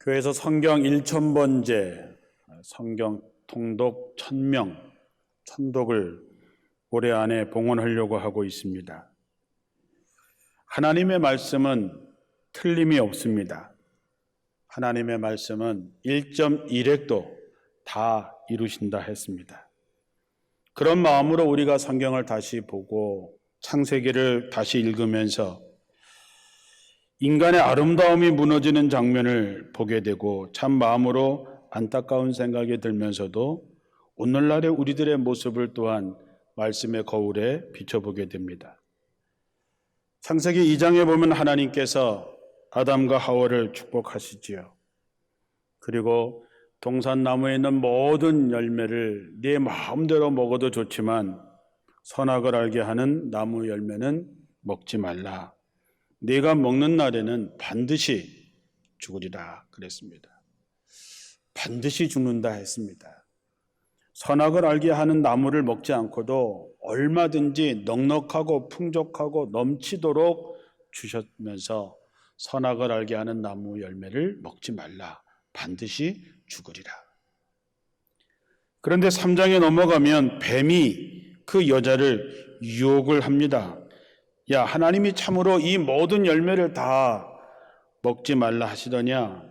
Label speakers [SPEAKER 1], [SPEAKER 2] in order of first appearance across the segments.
[SPEAKER 1] 교회에서 성경 1000번째 성경 통독 1000명 천독을 올해 안에 봉헌하려고 하고 있습니다. 하나님의 말씀은 틀림이 없습니다. 하나님의 말씀은 1.1획도 다 이루신다 했습니다. 그런 마음으로 우리가 성경을 다시 보고 창세기를 다시 읽으면서 인간의 아름다움이 무너지는 장면을 보게 되고 참 마음으로 안타까운 생각이 들면서도 오늘날의 우리들의 모습을 또한 말씀의 거울에 비춰보게 됩니다. 창세기 2장에 보면 하나님께서 아담과 하와를 축복하시지요. 그리고 동산나무에 있는 모든 열매를 네 마음대로 먹어도 좋지만 선악을 알게 하는 나무 열매는 먹지 말라. 네가 먹는 날에는 반드시 죽으리라 그랬습니다. 반드시 죽는다 했습니다. 선악을 알게 하는 나무를 먹지 않고도 얼마든지 넉넉하고 풍족하고 넘치도록 주셨면서 선악을 알게 하는 나무 열매를 먹지 말라. 반드시 죽으리라. 그런데 3장에 넘어가면 뱀이 그 여자를 유혹을 합니다. 야, 하나님이 참으로 이 모든 열매를 다 먹지 말라 하시더냐?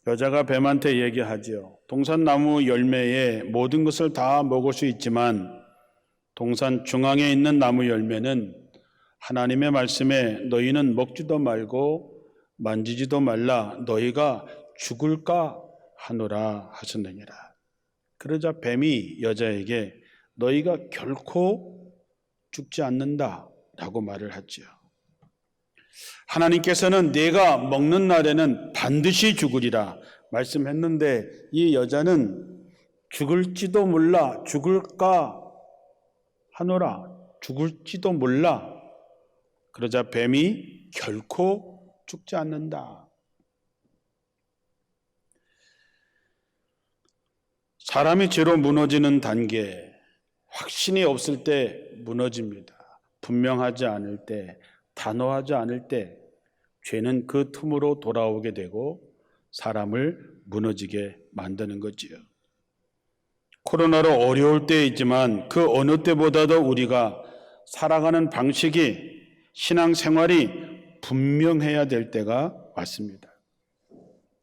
[SPEAKER 1] 여자가 뱀한테 얘기하지요. 동산나무 열매에 모든 것을 다 먹을 수 있지만 동산 중앙에 있는 나무 열매는 하나님의 말씀에 너희는 먹지도 말고 만지지도 말라. 너희가 죽을까 하노라 하셨느니라. 그러자 뱀이 여자에게 너희가 결코 죽지 않는다 라고 말을 하지요. 하나님께서는 네가 먹는 날에는 반드시 죽으리라 말씀했는데 이 여자는 죽을지도 몰라, 죽을까 하노라, 죽을지도 몰라. 그러자 뱀이 결코 죽지 않는다. 사람이 죄로 무너지는 단계, 확신이 없을 때 무너집니다. 분명하지 않을 때, 단호하지 않을 때 죄는 그 틈으로 돌아오게 되고 사람을 무너지게 만드는 거지요. 코로나로 어려울 때이지만 그 어느 때보다도 우리가 살아가는 방식이 신앙생활이 분명해야 될 때가 왔습니다.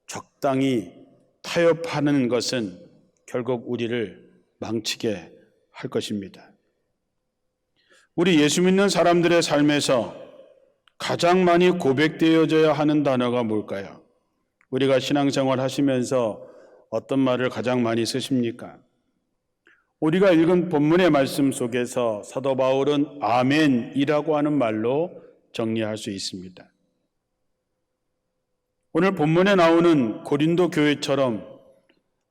[SPEAKER 1] 적당히 타협하는 것은 결국 우리를 망치게 할 것입니다. 우리 예수 믿는 사람들의 삶에서 가장 많이 고백되어져야 하는 단어가 뭘까요? 우리가 신앙생활 하시면서 어떤 말을 가장 많이 쓰십니까? 우리가 읽은 본문의 말씀 속에서 사도 바울은 아멘이라고 하는 말로 정리할 수 있습니다. 오늘 본문에 나오는 고린도 교회처럼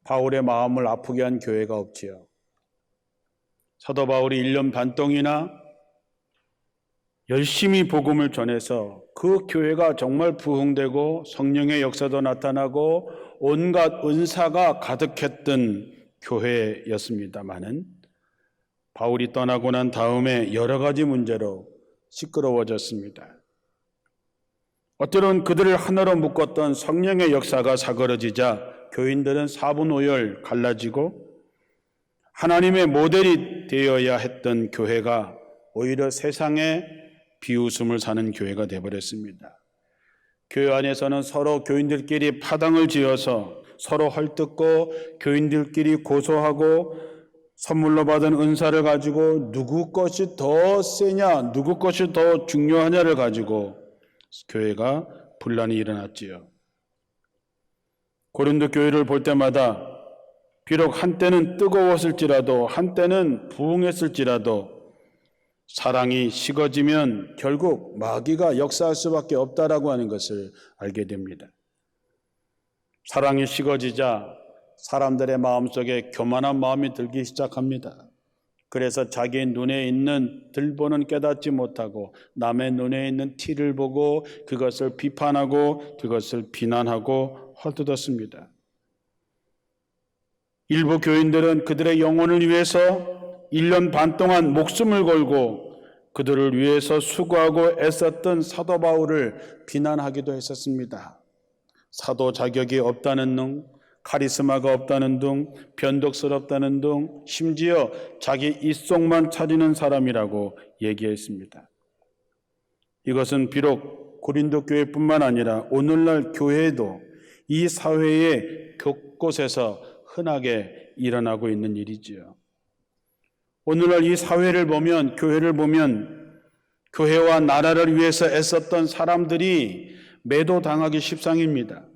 [SPEAKER 1] 바울의 마음을 아프게 한 교회가 없지요. 사도 바울이 1년 반 동이나 열심히 복음을 전해서 그 교회가 정말 부흥되고 성령의 역사도 나타나고 온갖 은사가 가득했던 교회였습니다마는 바울이 떠나고 난 다음에 여러 가지 문제로 시끄러워졌습니다. 어때론 그들을 하나로 묶었던 성령의 역사가 사그러지자 교인들은 사분오열 갈라지고 하나님의 모델이 되어야 했던 교회가 오히려 세상의 비웃음을 사는 교회가 되어버렸습니다. 교회 안에서는 서로 교인들끼리 파당을 지어서 서로 헐뜯고 교인들끼리 고소하고 선물로 받은 은사를 가지고 누구 것이 더 세냐, 누구 것이 더 중요하냐를 가지고 교회가 분란이 일어났지요. 고린도 교회를 볼 때마다 비록 한때는 뜨거웠을지라도 한때는 부흥했을지라도 사랑이 식어지면 결국 마귀가 역사할 수밖에 없다라고 하는 것을 알게 됩니다. 사랑이 식어지자 사람들의 마음속에 교만한 마음이 들기 시작합니다. 그래서 자기 눈에 있는 들보는 깨닫지 못하고 남의 눈에 있는 티를 보고 그것을 비판하고 그것을 비난하고 헛뜯었습니다. 일부 교인들은 그들의 영혼을 위해서 1년 반 동안 목숨을 걸고 그들을 위해서 수고하고 애썼던 사도 바울을 비난하기도 했었습니다. 사도 자격이 없다는 등, 카리스마가 없다는 등, 변덕스럽다는 등, 심지어 자기 입속만 차리는 사람이라고 얘기했습니다. 이것은 비록 고린도 교회뿐만 아니라 오늘날 교회에도 이 사회의 곳곳에서 흔하게 일어나고 있는 일이지요. 오늘날 이 사회를 보면, 교회를 보면 교회와 나라를 위해서 애썼던 사람들이 매도당하기 십상입니다.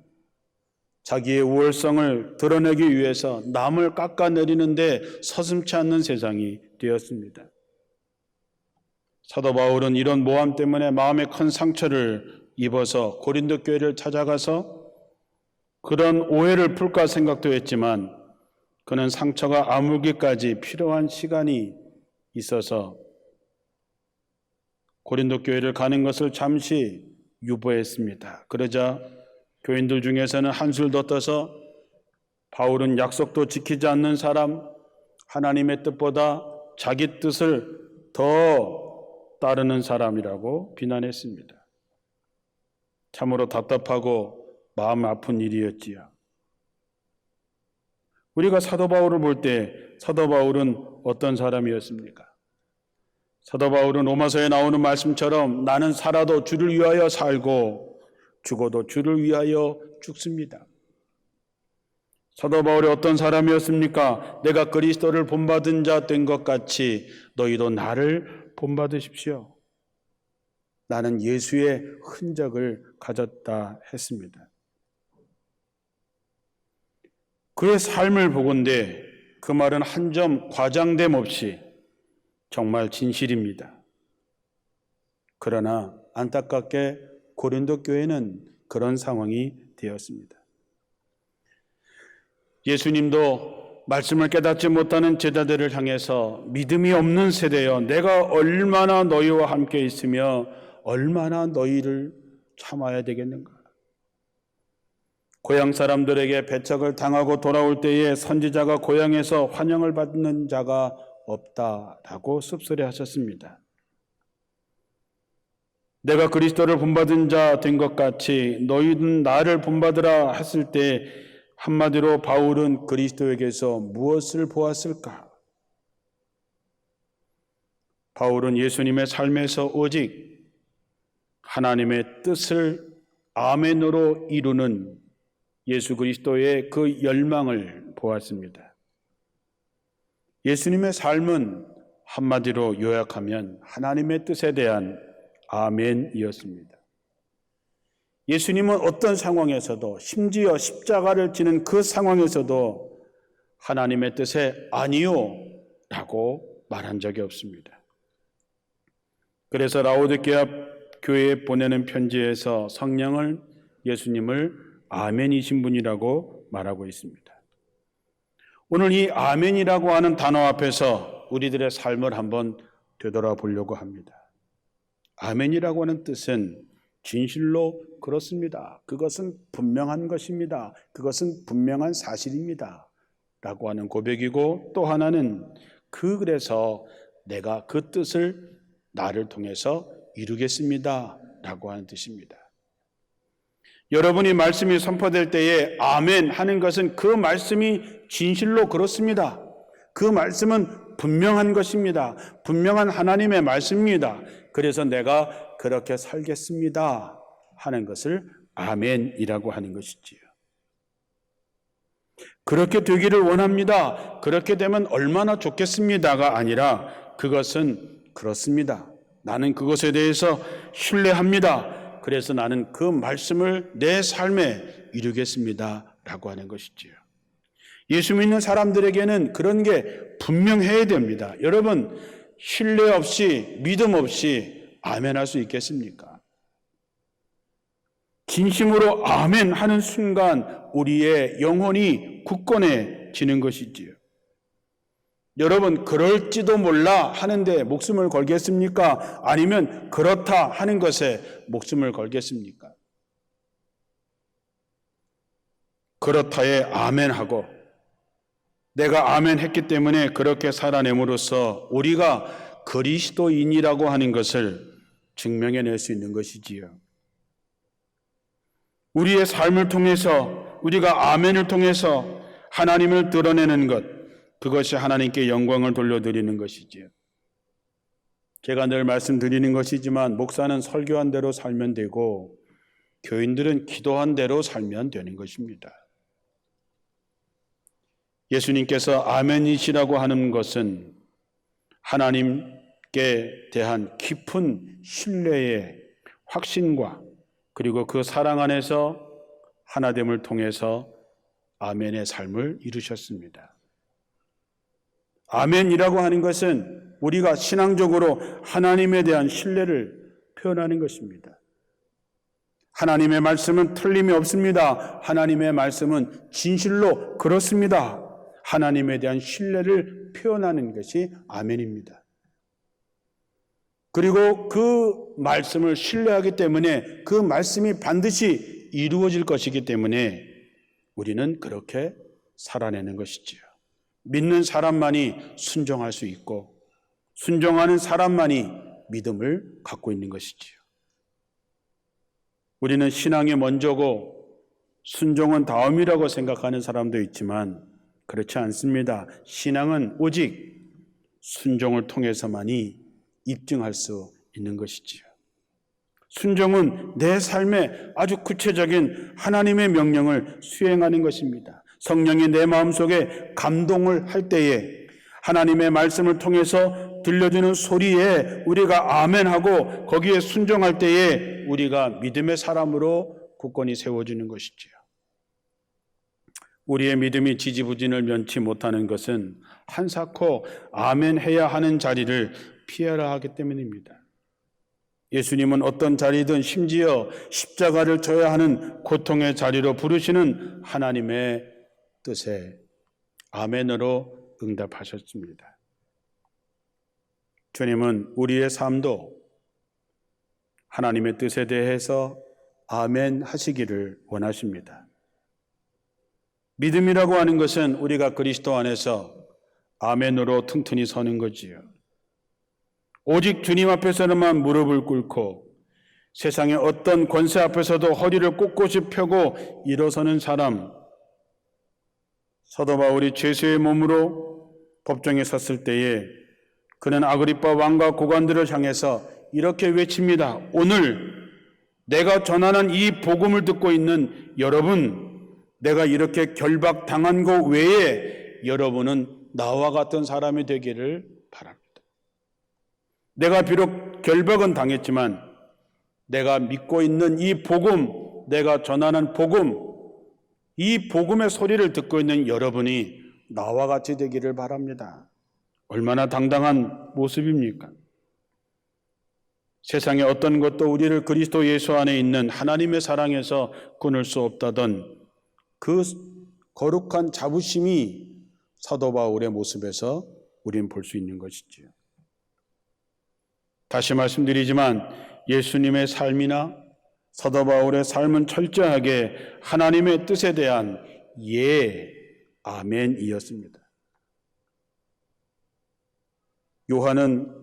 [SPEAKER 1] 자기의 우월성을 드러내기 위해서 남을 깎아내리는데 서슴지 않는 세상이 되었습니다. 사도 바울은 이런 모함 때문에 마음에 큰 상처를 입어서 고린도 교회를 찾아가서 그런 오해를 풀까 생각도 했지만 그는 상처가 아물기까지 필요한 시간이 있어서 고린도 교회를 가는 것을 잠시 유보했습니다. 그러자 교인들 중에서는 한술 더 떠서 바울은 약속도 지키지 않는 사람, 하나님의 뜻보다 자기 뜻을 더 따르는 사람이라고 비난했습니다. 참으로 답답하고 마음 아픈 일이었지요. 우리가 사도 바울을 볼 때 사도 바울은 어떤 사람이었습니까? 사도 바울은 로마서에 나오는 말씀처럼 나는 살아도 주를 위하여 살고 죽어도 주를 위하여 죽습니다. 사도 바울이 어떤 사람이었습니까? 내가 그리스도를 본받은 자 된 것 같이 너희도 나를 본받으십시오. 나는 예수의 흔적을 가졌다 했습니다. 그의 삶을 보건대 그 말은 한 점 과장됨 없이 정말 진실입니다. 그러나 안타깝게 고린도 교회는 그런 상황이 되었습니다. 예수님도 말씀을 깨닫지 못하는 제자들을 향해서 믿음이 없는 세대여 내가 얼마나 너희와 함께 있으며 얼마나 너희를 참아야 되겠는가. 고향 사람들에게 배척을 당하고 돌아올 때에 선지자가 고향에서 환영을 받는 자가 없다라고 씁쓸해하셨습니다. 내가 그리스도를 본받은 자 된 것 같이 너희는 나를 본받으라 했을 때 한마디로 바울은 그리스도에게서 무엇을 보았을까? 바울은 예수님의 삶에서 오직 하나님의 뜻을 아멘으로 이루는 예수 그리스도의 그 열망을 보았습니다. 예수님의 삶은 한마디로 요약하면 하나님의 뜻에 대한 아멘이었습니다. 예수님은 어떤 상황에서도 심지어 십자가를 지는 그 상황에서도 하나님의 뜻에 아니요 라고 말한 적이 없습니다. 그래서 라오디게아 교회에 보내는 편지에서 성령을 예수님을 아멘이신 분이라고 말하고 있습니다. 오늘 이 아멘이라고 하는 단어 앞에서 우리들의 삶을 한번 되돌아보려고 합니다. 아멘이라고 하는 뜻은 진실로 그렇습니다. 그것은 분명한 것입니다. 그것은 분명한 사실입니다. 라고 하는 고백이고 또 하나는 그래서 내가 그 뜻을 나를 통해서 이루겠습니다. 라고 하는 뜻입니다. 여러분이 말씀이 선포될 때에 아멘 하는 것은 그 말씀이 진실로 그렇습니다. 그 말씀은 분명한 것입니다. 분명한 하나님의 말씀입니다. 그래서 내가 그렇게 살겠습니다 하는 것을 아멘이라고 하는 것이지요. 그렇게 되기를 원합니다. 그렇게 되면 얼마나 좋겠습니다가 아니라 그것은 그렇습니다. 나는 그것에 대해서 신뢰합니다. 그래서 나는 그 말씀을 내 삶에 이루겠습니다 라고 하는 것이지요. 예수 믿는 사람들에게는 그런 게 분명해야 됩니다. 여러분, 신뢰 없이 믿음 없이 아멘 할 수 있겠습니까? 진심으로 아멘 하는 순간 우리의 영혼이 굳건해지는 것이지요. 여러분, 그럴지도 몰라 하는데 목숨을 걸겠습니까? 아니면 그렇다 하는 것에 목숨을 걸겠습니까? 그렇다에 아멘하고 내가 아멘 했기 때문에 그렇게 살아냄으로써 우리가 그리스도인이라고 하는 것을 증명해낼 수 있는 것이지요. 우리의 삶을 통해서, 우리가 아멘을 통해서 하나님을 드러내는 것, 그것이 하나님께 영광을 돌려드리는 것이지요. 제가 늘 말씀드리는 것이지만 목사는 설교한 대로 살면 되고 교인들은 기도한 대로 살면 되는 것입니다. 예수님께서 아멘이시라고 하는 것은 하나님께 대한 깊은 신뢰의 확신과 그리고 그 사랑 안에서 하나됨을 통해서 아멘의 삶을 이루셨습니다. 아멘이라고 하는 것은 우리가 신앙적으로 하나님에 대한 신뢰를 표현하는 것입니다. 하나님의 말씀은 틀림이 없습니다. 하나님의 말씀은 진실로 그렇습니다. 하나님에 대한 신뢰를 표현하는 것이 아멘입니다. 그리고 그 말씀을 신뢰하기 때문에 그 말씀이 반드시 이루어질 것이기 때문에 우리는 그렇게 살아내는 것이지요. 믿는 사람만이 순종할 수 있고 순종하는 사람만이 믿음을 갖고 있는 것이지요. 우리는 신앙이 먼저고 순종은 다음이라고 생각하는 사람도 있지만 그렇지 않습니다. 신앙은 오직 순종을 통해서만이 입증할 수 있는 것이지요. 순종은 내 삶에 아주 구체적인 하나님의 명령을 수행하는 것입니다. 성령이 내 마음속에 감동을 할 때에 하나님의 말씀을 통해서 들려주는 소리에 우리가 아멘하고 거기에 순종할 때에 우리가 믿음의 사람으로 굳건히 세워지는 것이지요. 우리의 믿음이 지지부진을 면치 못하는 것은 한사코 아멘해야 하는 자리를 피하려 하기 때문입니다. 예수님은 어떤 자리든 심지어 십자가를 져야 하는 고통의 자리로 부르시는 하나님의 뜻에 아멘으로 응답하셨습니다. 주님은 우리의 삶도 하나님의 뜻에 대해서 아멘 하시기를 원하십니다. 믿음이라고 하는 것은 우리가 그리스도 안에서 아멘으로 튼튼히 서는 거지요. 오직 주님 앞에서만 무릎을 꿇고 세상의 어떤 권세 앞에서도 허리를 꼿꼿이 펴고 일어서는 사람, 사도 바울이 죄수의 몸으로 법정에 섰을 때에 그는 아그리빠 왕과 고관들을 향해서 이렇게 외칩니다. 오늘 내가 전하는 이 복음을 듣고 있는 여러분, 내가 이렇게 결박당한 것 외에 여러분은 나와 같은 사람이 되기를 바랍니다. 내가 비록 결박은 당했지만 내가 믿고 있는 이 복음, 내가 전하는 복음, 이 복음의 소리를 듣고 있는 여러분이 나와 같이 되기를 바랍니다. 얼마나 당당한 모습입니까? 세상의 어떤 것도 우리를 그리스도 예수 안에 있는 하나님의 사랑에서 끊을 수 없다던 그 거룩한 자부심이 사도 바울의 모습에서 우리는 볼 수 있는 것이지요. 다시 말씀드리지만 예수님의 삶이나 사도 바울의 삶은 철저하게 하나님의 뜻에 대한 예, 아멘이었습니다. 요한은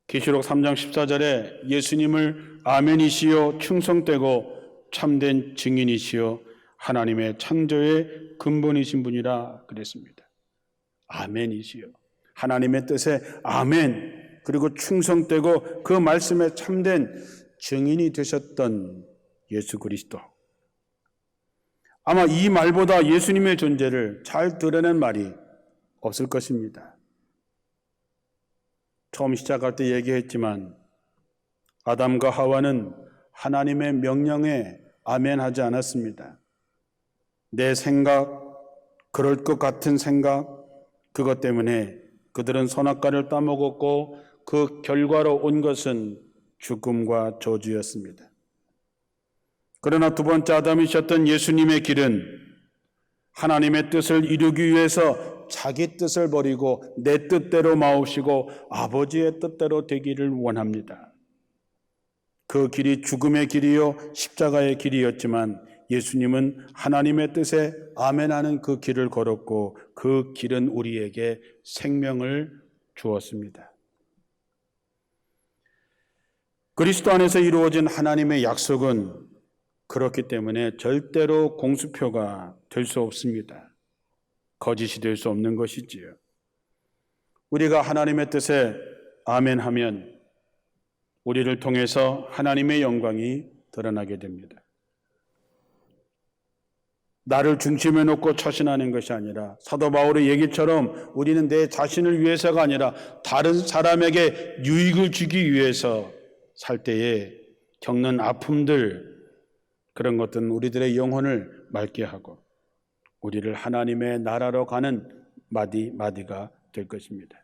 [SPEAKER 1] 계시록 3장 14절에 예수님을 아멘이시요 충성되고 참된 증인이시요 하나님의 창조의 근본이신 분이라 그랬습니다. 아멘이시요. 하나님의 뜻에 아멘, 그리고 충성되고 그 말씀에 참된 증인이 되셨던 예수 그리스도. 아마 이 말보다 예수님의 존재를 잘 드러낸 말이 없을 것입니다. 처음 시작할 때 얘기했지만 아담과 하와는 하나님의 명령에 아멘하지 않았습니다. 내 생각, 그럴 것 같은 생각, 그것 때문에 그들은 선악과를 따먹었고 그 결과로 온 것은 죽음과 저주였습니다. 그러나 두 번째 아담이셨던 예수님의 길은 하나님의 뜻을 이루기 위해서 자기 뜻을 버리고 내 뜻대로 마옵시고 아버지의 뜻대로 되기를 원합니다. 그 길이 죽음의 길이요 십자가의 길이었지만 예수님은 하나님의 뜻에 아멘하는 그 길을 걸었고 그 길은 우리에게 생명을 주었습니다. 그리스도 안에서 이루어진 하나님의 약속은 그렇기 때문에 절대로 공수표가 될 수 없습니다. 거짓이 될 수 없는 것이지요. 우리가 하나님의 뜻에 아멘하면 우리를 통해서 하나님의 영광이 드러나게 됩니다. 나를 중심에 놓고 처신하는 것이 아니라 사도 바울의 얘기처럼 우리는 내 자신을 위해서가 아니라 다른 사람에게 유익을 주기 위해서 살 때에 겪는 아픔들, 그런 것들은 우리들의 영혼을 맑게 하고 우리를 하나님의 나라로 가는 마디가 될 것입니다.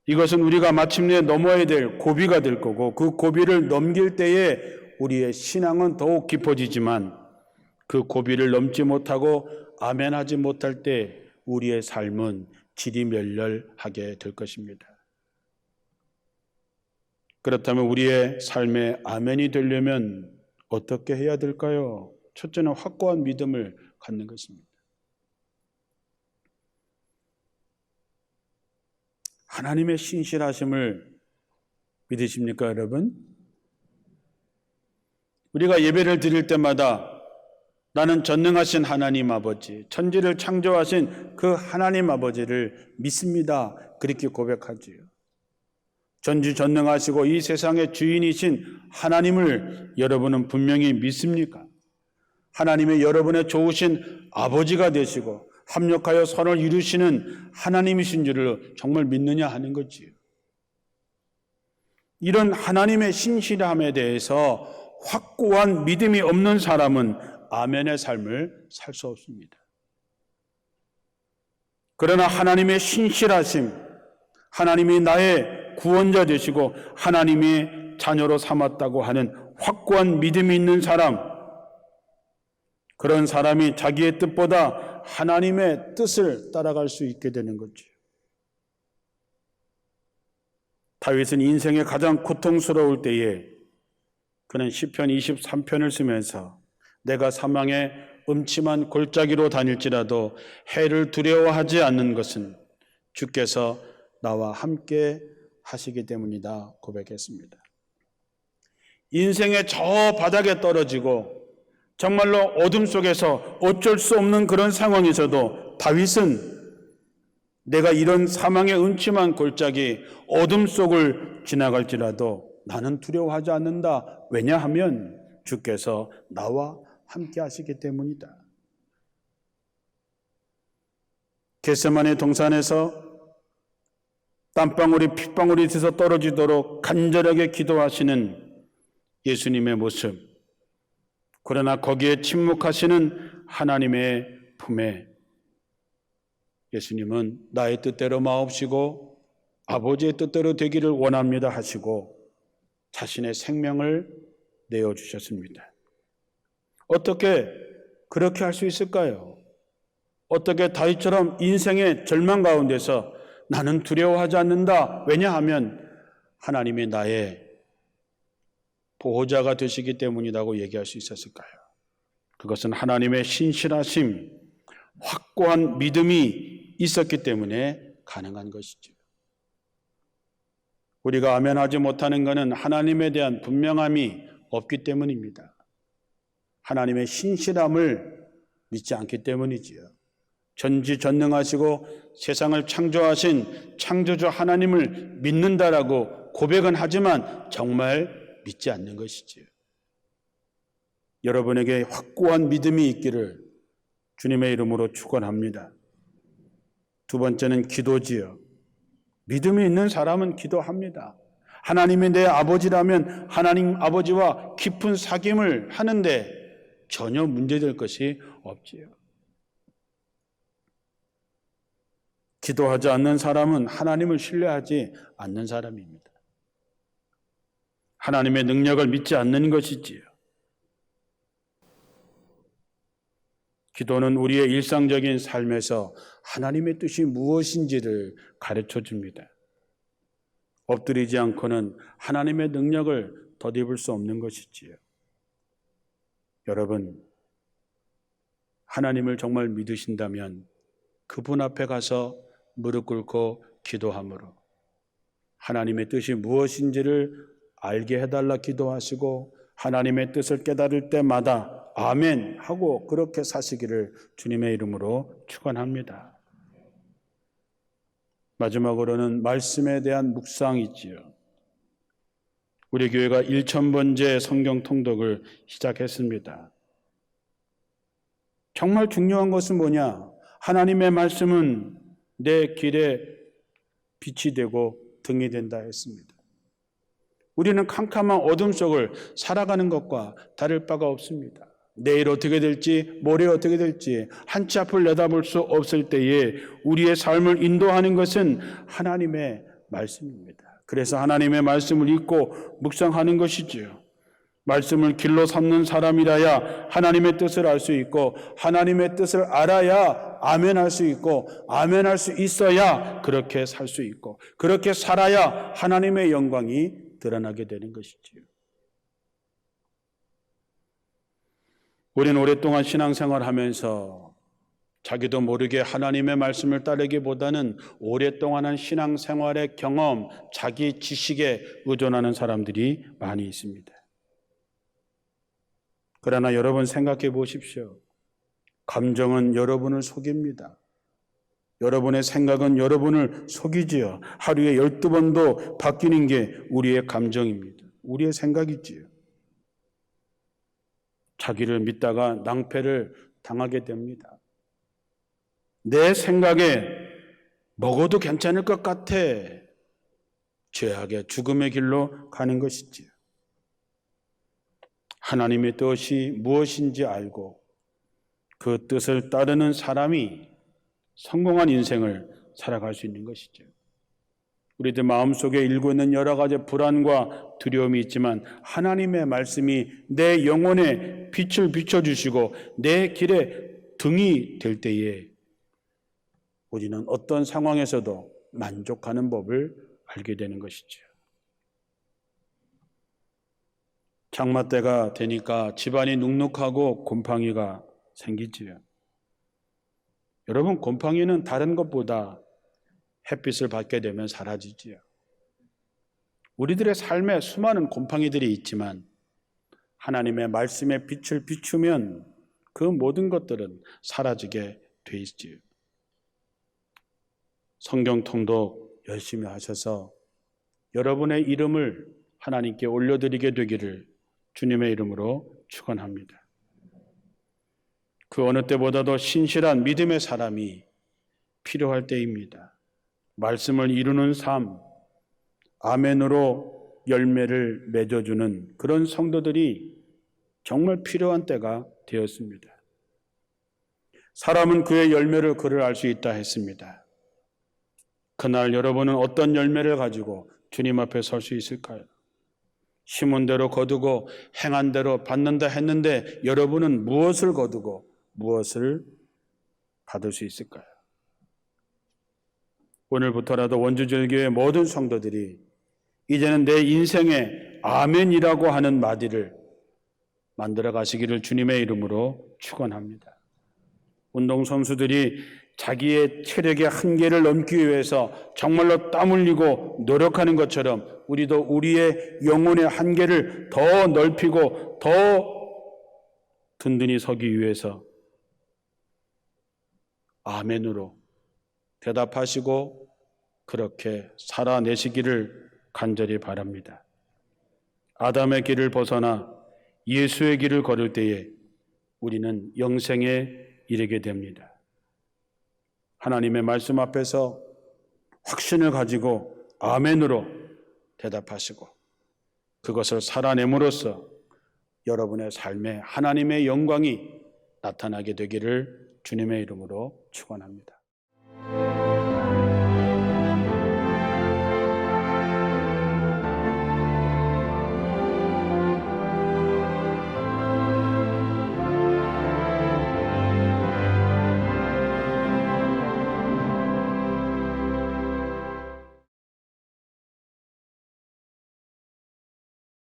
[SPEAKER 1] 이것은 우리가 마침내 넘어야 될 고비가 될 거고, 그 고비를 넘길 때에 우리의 신앙은 더욱 깊어지지만 그 고비를 넘지 못하고 아멘하지 못할 때 우리의 삶은 지리멸렬하게 될 것입니다. 그렇다면 우리의 삶에 아멘이 되려면 어떻게 해야 될까요? 첫째는 확고한 믿음을 갖는 것입니다. 하나님의 신실하심을 믿으십니까, 여러분? 우리가 예배를 드릴 때마다 나는 전능하신 하나님 아버지, 천지를 창조하신 그 하나님 아버지를 믿습니다. 그렇게 고백하지요. 전지전능하시고 이 세상의 주인이신 하나님을 여러분은 분명히 믿습니까? 하나님의 여러분의 좋으신 아버지가 되시고 합력하여 선을 이루시는 하나님이신 줄을 정말 믿느냐 하는 거지요. 이런 하나님의 신실함에 대해서 확고한 믿음이 없는 사람은 아멘의 삶을 살 수 없습니다. 그러나 하나님의 신실하심, 하나님이 나의 구원자 되시고 하나님의 자녀로 삼았다고 하는 확고한 믿음이 있는 사람, 그런 사람이 자기의 뜻보다 하나님의 뜻을 따라갈 수 있게 되는 거죠. 다윗은 인생의 가장 고통스러울 때에 그는 시편 23편을 쓰면서 내가 사망의 음침한 골짜기로 다닐지라도 해를 두려워하지 않는 것은 주께서 나와 함께 하시기 때문이다 고백했습니다. 인생의 저 바닥에 떨어지고 정말로 어둠 속에서 어쩔 수 없는 그런 상황에서도 다윗은 내가 이런 사망의 음침한 골짜기 어둠 속을 지나갈지라도 나는 두려워하지 않는다. 왜냐하면 주께서 나와 함께 하시기 때문이다. 겟세마네 동산에서 땀방울이 핏방울이 돼서 떨어지도록 간절하게 기도하시는 예수님의 모습, 그러나 거기에 침묵하시는 하나님의 품에 예수님은 나의 뜻대로 마옵시고 아버지의 뜻대로 되기를 원합니다 하시고 자신의 생명을 내어주셨습니다. 어떻게 그렇게 할 수 있을까요? 어떻게 다윗처럼 인생의 절망 가운데서 나는 두려워하지 않는다. 왜냐하면 하나님이 나의 보호자가 되시기 때문이라고 얘기할 수 있었을까요? 그것은 하나님의 신실하심, 확고한 믿음이 있었기 때문에 가능한 것이죠. 우리가 아멘하지 못하는 것은 하나님에 대한 분명함이 없기 때문입니다. 하나님의 신실함을 믿지 않기 때문이지요. 전지전능하시고 세상을 창조하신 창조주 하나님을 믿는다라고 고백은 하지만 정말 믿지 않는 것이지요. 여러분에게 확고한 믿음이 있기를 주님의 이름으로 축원합니다. 두 번째는 기도지요. 믿음이 있는 사람은 기도합니다. 하나님이 내 아버지라면 하나님 아버지와 깊은 사귐을 하는데 전혀 문제될 것이 없지요. 기도하지 않는 사람은 하나님을 신뢰하지 않는 사람입니다. 하나님의 능력을 믿지 않는 것이지요. 기도는 우리의 일상적인 삶에서 하나님의 뜻이 무엇인지를 가르쳐 줍니다. 엎드리지 않고는 하나님의 능력을 덧입을 수 없는 것이지요. 여러분, 하나님을 정말 믿으신다면 그분 앞에 가서 무릎 꿇고 기도함으로 하나님의 뜻이 무엇인지를 알게 해달라 기도하시고 하나님의 뜻을 깨달을 때마다 아멘 하고 그렇게 사시기를 주님의 이름으로 축원합니다. 마지막으로는 말씀에 대한 묵상이지요. 우리 교회가 1000번째 성경 통독을 시작했습니다. 정말 중요한 것은 뭐냐? 하나님의 말씀은 내 길에 빛이 되고 등이 된다 했습니다. 우리는 캄캄한 어둠 속을 살아가는 것과 다를 바가 없습니다. 내일 어떻게 될지, 모레 어떻게 될지 한 치 앞을 내다볼 수 없을 때에 우리의 삶을 인도하는 것은 하나님의 말씀입니다. 그래서 하나님의 말씀을 읽고 묵상하는 것이지요. 말씀을 길로 삼는 사람이라야 하나님의 뜻을 알 수 있고, 하나님의 뜻을 알아야 아멘할 수 있고, 아멘할 수 있어야 그렇게 살 수 있고, 그렇게 살아야 하나님의 영광이 드러나게 되는 것이지요. 우리는 오랫동안 신앙생활하면서 자기도 모르게 하나님의 말씀을 따르기보다는 오랫동안 한 신앙생활의 경험, 자기 지식에 의존하는 사람들이 많이 있습니다. 그러나 여러분 생각해 보십시오. 감정은 여러분을 속입니다. 여러분의 생각은 여러분을 속이지요. 하루에 12번도 바뀌는 게 우리의 감정입니다. 우리의 생각이지요. 자기를 믿다가 낭패를 당하게 됩니다. 내 생각에 먹어도 괜찮을 것 같아. 죄악의 죽음의 길로 가는 것이지요. 하나님의 뜻이 무엇인지 알고 그 뜻을 따르는 사람이 성공한 인생을 살아갈 수 있는 것이죠. 우리들 마음속에 일고 있는 여러 가지 불안과 두려움이 있지만 하나님의 말씀이 내 영혼에 빛을 비춰주시고 내 길에 등이 될 때에 우리는 어떤 상황에서도 만족하는 법을 알게 되는 것이죠. 장마 때가 되니까 집안이 눅눅하고 곰팡이가 생기지요. 여러분, 곰팡이는 다른 것보다 햇빛을 받게 되면 사라지지요. 우리들의 삶에 수많은 곰팡이들이 있지만 하나님의 말씀에 빛을 비추면 그 모든 것들은 사라지게 돼 있지요. 성경 통독 열심히 하셔서 여러분의 이름을 하나님께 올려드리게 되기를 주님의 이름으로 축원합니다. 그 어느 때보다도 신실한 믿음의 사람이 필요할 때입니다. 말씀을 이루는 삶, 아멘으로 열매를 맺어주는 그런 성도들이 정말 필요한 때가 되었습니다. 사람은 그의 열매를 그를 알 수 있다 했습니다. 그날 여러분은 어떤 열매를 가지고 주님 앞에 설 수 있을까요? 심은 대로 거두고 행한 대로 받는다 했는데 여러분은 무엇을 거두고 무엇을 받을 수 있을까요? 오늘부터라도 원주절교의 모든 성도들이 이제는 내 인생에 아멘이라고 하는 마디를 만들어 가시기를 주님의 이름으로 축원합니다. 운동선수들이 자기의 체력의 한계를 넘기 위해서 정말로 땀 흘리고 노력하는 것처럼 우리도 우리의 영혼의 한계를 더 넓히고 더 든든히 서기 위해서 아멘으로 대답하시고 그렇게 살아내시기를 간절히 바랍니다. 아담의 길을 벗어나 예수의 길을 걸을 때에 우리는 영생에 이르게 됩니다. 하나님의 말씀 앞에서 확신을 가지고 아멘으로 대답하시고 그것을 살아냄으로써 여러분의 삶에 하나님의 영광이 나타나게 되기를 주님의 이름으로 축원합니다.